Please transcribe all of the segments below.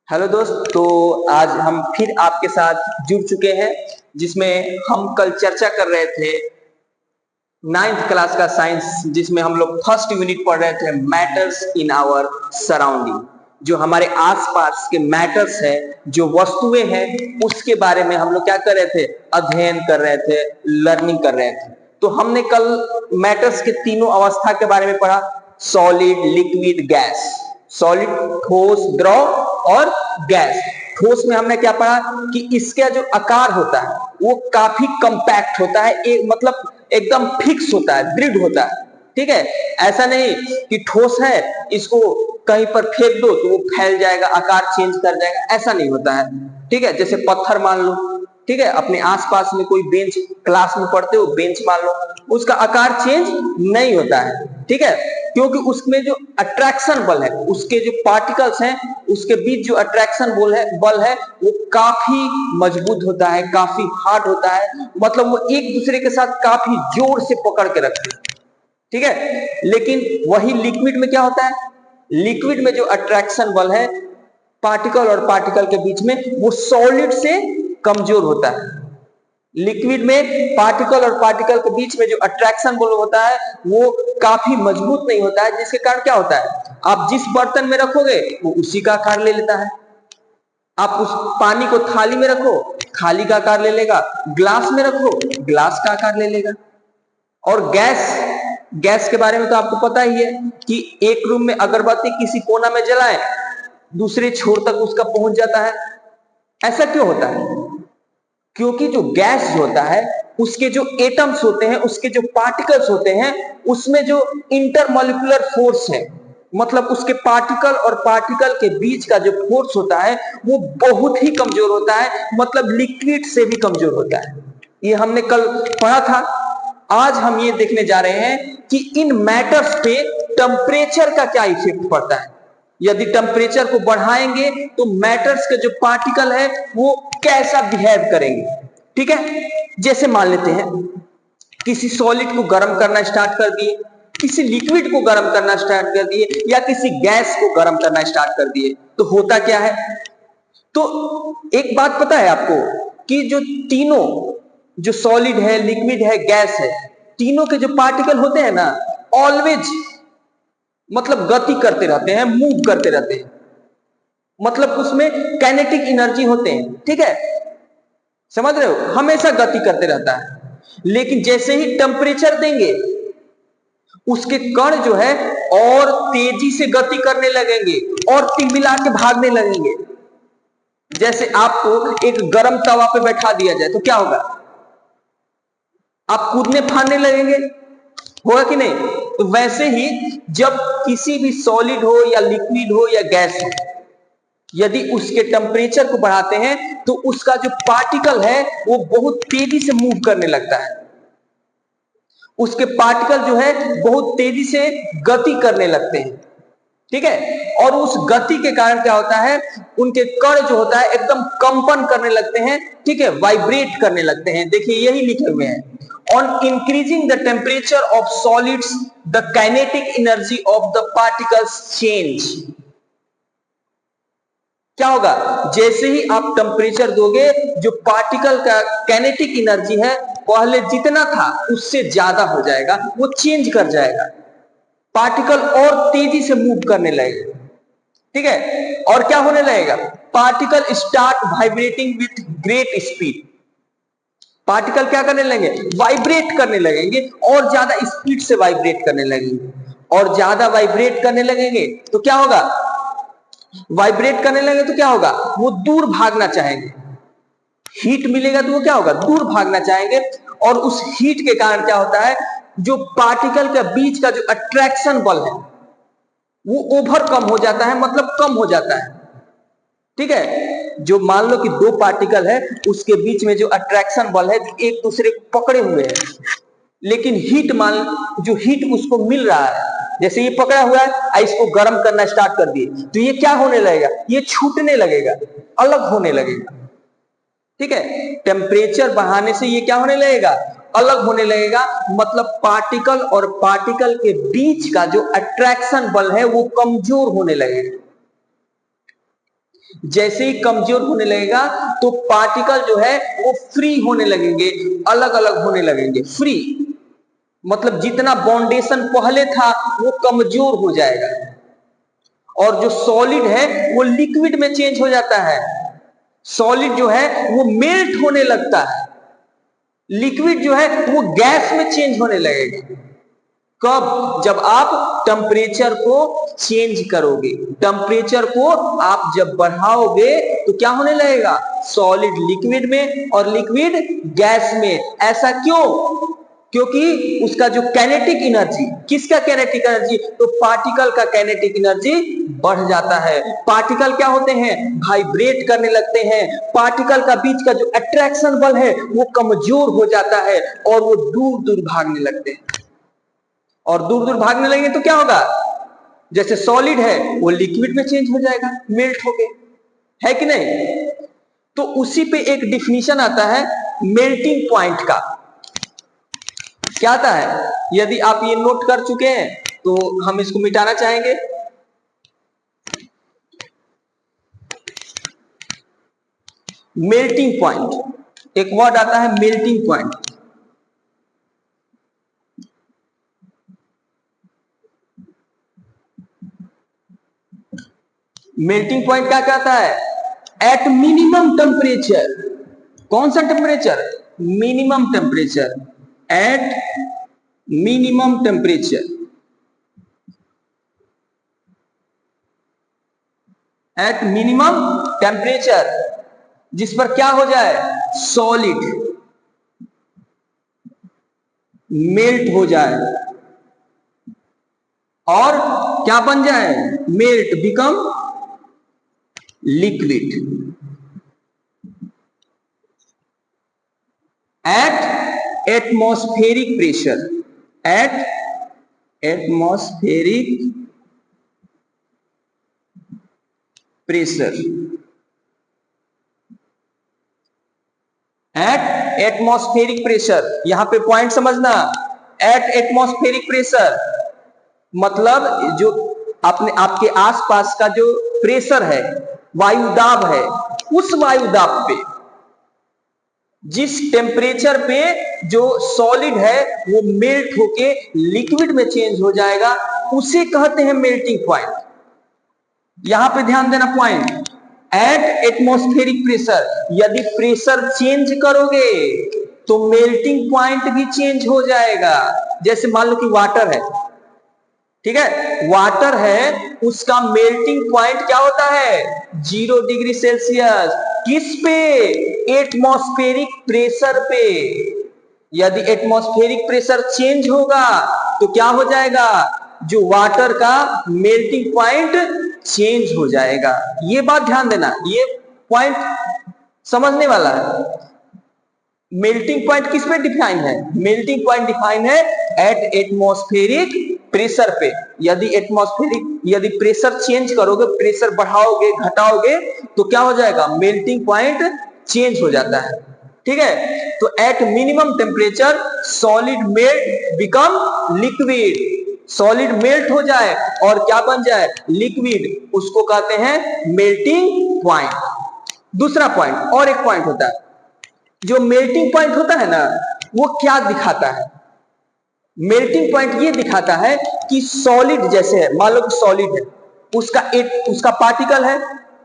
Hello दोस्त। तो आज हम फिर आपके साथ जुड़ चुके हैं, जिसमें हम कल चर्चा कर रहे थे नाइन्थ क्लास का साइंस, जिसमें हम लोग फर्स्ट यूनिट पढ़ रहे थे मैटर्स इन आवर सराउंडिंग। जो हमारे आसपास के मैटर्स है, जो वस्तुएं हैं, उसके बारे में हम लोग क्या कर रहे थे, अध्ययन कर रहे थे, लर्निंग कर रहे थे। तो हमने कल मैटर्स के तीनों अवस्था के बारे में पढ़ा, सॉलिड, लिक्विड, गैस। सॉलिड, ठोस, द्रव और गैस। ठोस में हमने क्या पढ़ा कि इसका जो आकार होता है वो काफी कंपैक्ट होता है, एक मतलब एकदम फिक्स होता है, दृढ़ होता है। ठीक है, ऐसा नहीं कि ठोस है, इसको कहीं पर फेंक दो तो वो फैल जाएगा, आकार चेंज कर जाएगा, ऐसा नहीं होता है। ठीक है, जैसे पत्थर मान लो, ठीक है, अपने आसपास में कोई बेंच, क्लास में पढ़ते हो बेंच मान लो, उसका आकार चेंज नहीं होता है। ठीक है, क्योंकि उसमें जो अट्रैक्शन बल है, उसके जो पार्टिकल्स हैं, उसके बीच जो अट्रैक्शन बल है वो काफी मजबूत होता है, काफी हार्ड होता है, मतलब वो एक दूसरे के साथ काफी जोर से पकड़ के रखते हैं। ठीक है, लेकिन वही लिक्विड में क्या होता है, लिक्विड में जो अट्रैक्शन बल है पार्टिकल और पार्टिकल के बीच में, वो सॉलिड से कमजोर होता है। लिक्विड में पार्टिकल और पार्टिकल के बीच में जो अट्रैक्शन बल होता है वो काफी मजबूत नहीं होता है, जिसके कारण क्या होता है, आप जिस बर्तन में रखोगे वो उसी का आकार ले लेता है। आप उस पानी को थाली में रखो, थाली का आकार ले लेगा, ग्लास में रखो, ग्लास का आकार ले लेगा। और गैस, गैस के बारे में तो आपको पता ही है कि एक रूम में अगरबत्ती किसी कोना में जलाए, दूसरे छोर तक उसका पहुंच जाता है। ऐसा क्यों होता है? क्योंकि जो गैस होता है उसके जो एटम्स होते हैं, उसके जो पार्टिकल्स होते हैं, उसमें जो इंटरमॉलिक्यूलर फोर्स है, मतलब उसके पार्टिकल और पार्टिकल के बीच का जो फोर्स होता है वो बहुत ही कमजोर होता है, मतलब लिक्विड से भी कमजोर होता है। ये हमने कल पढ़ा था। आज हम ये देखने जा रहे हैं कि इन मैटर्स पे टेम्परेचर का क्या इफेक्ट पड़ता है। यदि टेम्परेचर को बढ़ाएंगे तो मैटर्स के जो पार्टिकल है वो कैसा बिहेव करेंगे। ठीक है, जैसे मान लेते हैं किसी सॉलिड को गर्म करना स्टार्ट कर दिए, किसी लिक्विड को गर्म करना स्टार्ट कर दिए, या किसी गैस को गर्म करना स्टार्ट कर दिए, तो होता क्या है। तो एक बात पता है आपको कि जो तीनों, जो सॉलिड है, लिक्विड है, गैस है, तीनों के जो पार्टिकल होते हैं ना, ऑलवेज मतलब गति करते रहते हैं, मूव करते रहते हैं, मतलब उसमें काइनेटिक एनर्जी होते हैं। ठीक है, समझ रहे हो, हमेशा गति करते रहता है। लेकिन जैसे ही टेम्परेचर देंगे उसके कण जो है और तेजी से गति करने लगेंगे और तिलमिला के भागने लगेंगे। जैसे आपको एक गर्म तवा पे बैठा दिया जाए तो क्या होगा, आप कूदने फाड़ने लगेंगे, होगा कि नहीं। तो वैसे ही जब किसी भी सॉलिड हो या लिक्विड हो या गैस हो, यदि उसके टेम्परेचर को बढ़ाते हैं तो उसका जो पार्टिकल है वो बहुत तेजी से मूव करने लगता है, उसके पार्टिकल जो है बहुत तेजी से गति करने लगते हैं। ठीक है, और उस गति के कारण क्या होता है, उनके कण जो होता है एकदम कंपन करने लगते हैं। ठीक है, वाइब्रेट करने लगते हैं। देखिए यही लिखे हुए हैं, on increasing the temperature of solids the kinetic energy of the particles change. क्या होगा, जैसे ही आप टेम्परेचर दोगे, जो पार्टिकल का काइनेटिक एनर्जी है पहले जितना था उससे ज्यादा हो जाएगा, वो चेंज कर जाएगा, पार्टिकल और तेजी से मूव करने लगेगा। ठीक है, और क्या होने लगेगा, particle start vibrating with great speed. Particle क्या करने लगेंगे, वाइब्रेट करने लगेंगे, और ज्यादा स्पीड से वाइब्रेट करने लगेंगे, और ज्यादा वाइब्रेट करने लगेंगे तो क्या होगा, वाइब्रेट करने लगे तो क्या होगा, वो दूर भागना चाहेंगे। हीट मिलेगा तो वो क्या होगा, दूर भागना चाहेंगे। और उस हीट के कारण क्या होता है, जो पार्टिकल के बीच का जो अट्रैक्शन बल है वो ओवर कम हो जाता है, मतलब कम हो जाता है। ठीक है, जो मान लो कि दो पार्टिकल है, उसके बीच में जो अट्रैक्शन बल है, एक दूसरे को पकड़े हुए हैं, लेकिन हीट मान, जो हीट उसको मिल रहा है, जैसे ये पकड़ा हुआ है, इसको गर्म करना स्टार्ट कर दिए तो ये क्या होने लगेगा, ये छूटने लगेगा, अलग होने लगेगा। ठीक है, टेम्परेचर बढ़ाने से ये क्या होने लगेगा, अलग होने लगेगा, मतलब पार्टिकल और पार्टिकल के बीच का जो अट्रैक्शन बल है वो कमजोर होने लगेगा। जैसे ही कमजोर होने लगेगा तो पार्टिकल जो है वो फ्री होने लगेंगे, अलग अलग होने लगेंगे। फ्री मतलब जितना बाउंडेशन पहले था वो कमजोर हो जाएगा, और जो सॉलिड है वो लिक्विड में चेंज हो जाता है। सॉलिड जो है वो मेल्ट होने लगता है, लिक्विड जो है वो गैस में चेंज होने लगेगा। कब? जब आप टेम्परेचर को चेंज करोगे। टेम्परेचर को आप जब बढ़ाओगे तो क्या होने लगेगा? सॉलिड लिक्विड में और लिक्विड गैस में। ऐसा क्यों? क्योंकि उसका जो कैनेटिक एनर्जी, किसका कैनेटिक एनर्जी? तो पार्टिकल का कैनेटिक एनर्जी बढ़ जाता है। पार्टिकल क्या होते हैं? वाइब्रेट करने लगते हैं। पार्टिकल का बीच का जो अट्रैक्शन बल है वो कमजोर हो जाता है और वो दूर दूर भागने लगते हैं। और दूर दूर भागने लगेंगे तो क्या होगा? जैसे सॉलिड है वो लिक्विड में चेंज हो जाएगा, मेल्ट होके, है कि नहीं? तो उसी पे एक डिफिनीशन आता है मेल्टिंग पॉइंट का। क्या आता है? यदि आप ये नोट कर चुके हैं तो हम इसको मिटाना चाहेंगे। मेल्टिंग पॉइंट, एक वर्ड आता है मेल्टिंग पॉइंट। मेल्टिंग पॉइंट क्या कहता है? At minimum temperature. कौन सा temperature? Minimum temperature. At minimum temperature, at minimum temperature, जिस पर क्या हो जाए? सॉलिड मेल्ट हो जाए और क्या बन जाए? Melt, become liquid. At atmospheric pressure, at atmospheric pressure, at atmospheric pressure. यहां पे पॉइंट समझना, एट एटमॉस्फेरिक प्रेशर मतलब जो आपके आसपास का जो प्रेशर है, वायुदाब है, उस वायुदाब पे, जिस टेम्परेचर पे जो सॉलिड है वो मेल्ट होके लिक्विड में चेंज हो जाएगा, उसे कहते हैं मेल्टिंग पॉइंट। यहां पे ध्यान देना पॉइंट, एट एटमॉस्फेरिक प्रेशर। यदि प्रेशर चेंज करोगे तो मेल्टिंग पॉइंट भी चेंज हो जाएगा। जैसे मान लो कि वाटर है, ठीक है, वाटर है, उसका मेल्टिंग पॉइंट क्या होता है? 0 डिग्री सेल्सियस। किस पे? एटमॉस्फेरिक प्रेशर पे। यदि एटमॉस्फेरिक प्रेशर चेंज होगा तो क्या हो जाएगा? जो वाटर का मेल्टिंग पॉइंट चेंज हो जाएगा। ये बात ध्यान देना, ये पॉइंट समझने वाला है। मेल्टिंग पॉइंट किस पे डिफाइन है? मेल्टिंग पॉइंट डिफाइन है एट एटमॉस्फेरिक प्रेशर पे। यदि प्रेशर चेंज करोगे, प्रेशर बढ़ाओगे, घटाओगे तो क्या हो जाएगा? मेल्टिंग पॉइंट चेंज हो जाता है। ठीक है, तो at minimum temperature solid melt become liquid. Solid melt हो जाए और क्या बन जाए? लिक्विड, उसको कहते हैं मेल्टिंग पॉइंट। दूसरा पॉइंट, और एक पॉइंट होता है, जो मेल्टिंग पॉइंट होता है ना, वो क्या दिखाता है? मेल्टिंग पॉइंट ये दिखाता है कि सॉलिड जैसे है, मान लो कि सॉलिड है, उसका पार्टिकल है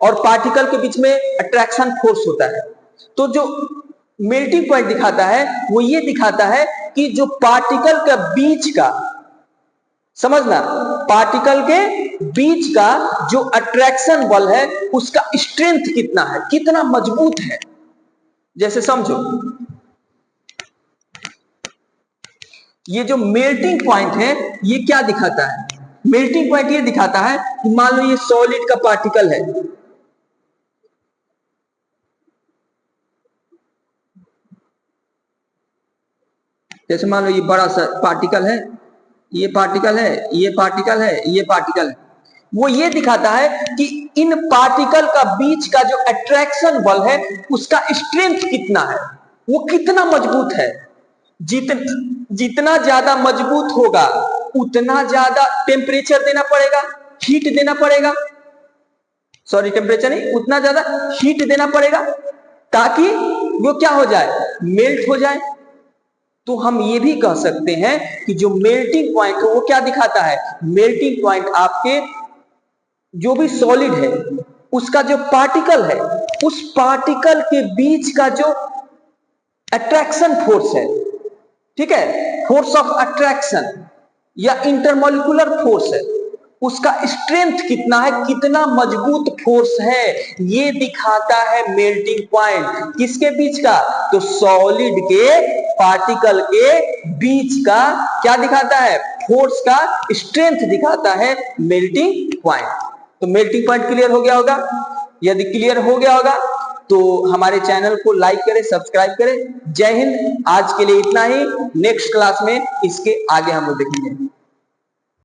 और पार्टिकल के बीच में अट्रैक्शन फोर्स होता है। तो जो मेल्टिंग पॉइंट दिखाता है वो ये दिखाता है कि जो पार्टिकल का बीच का, समझना, पार्टिकल के बीच का जो अट्रैक्शन बल है उसका स्ट्रेंथ कितना है, कितना मजबूत है। जैसे समझो, ये जो मेल्टिंग पॉइंट है ये क्या दिखाता है? मेल्टिंग पॉइंट ये दिखाता है कि मान लो ये सॉलिड का पार्टिकल है, जैसे मान लो ये बड़ा सा पार्टिकल है, ये पार्टिकल है, ये पार्टिकल है, ये पार्टिकल है। वो ये दिखाता है कि इन पार्टिकल का बीच का जो अट्रैक्शन बल है उसका स्ट्रेंथ कितना है, वो कितना मजबूत है। जितना ज्यादा मजबूत होगा उतना ज्यादा टेम्परेचर देना पड़ेगा, हीट देना पड़ेगा। सॉरी टेम्परेचर नहीं, उतना ज्यादा हीट देना पड़ेगा ताकि वो क्या हो जाए, मेल्ट हो जाए। तो हम ये भी कह सकते हैं कि जो मेल्टिंग पॉइंट है वो क्या दिखाता है, मेल्टिंग पॉइंट आपके जो भी सॉलिड है उसका जो पार्टिकल है, उस पार्टिकल के बीच का जो अट्रैक्शन फोर्स है, ठीक है, फोर्स ऑफ अट्रैक्शन या इंटरमोलिकुलर फोर्स है, उसका स्ट्रेंथ कितना है, कितना मजबूत फोर्स है, ये दिखाता है मेल्टिंग पॉइंट। किसके बीच का, तो सॉलिड के पार्टिकल के बीच का क्या दिखाता है, फोर्स का स्ट्रेंथ दिखाता है मेल्टिंग पॉइंट। तो मेल्टिंग पॉइंट क्लियर हो गया होगा। यदि क्लियर हो गया होगा तो हमारे चैनल को लाइक करें, सब्सक्राइब करें। जय हिंद। आज के लिए इतना ही, नेक्स्ट क्लास में इसके आगे हम लोग देखेंगे।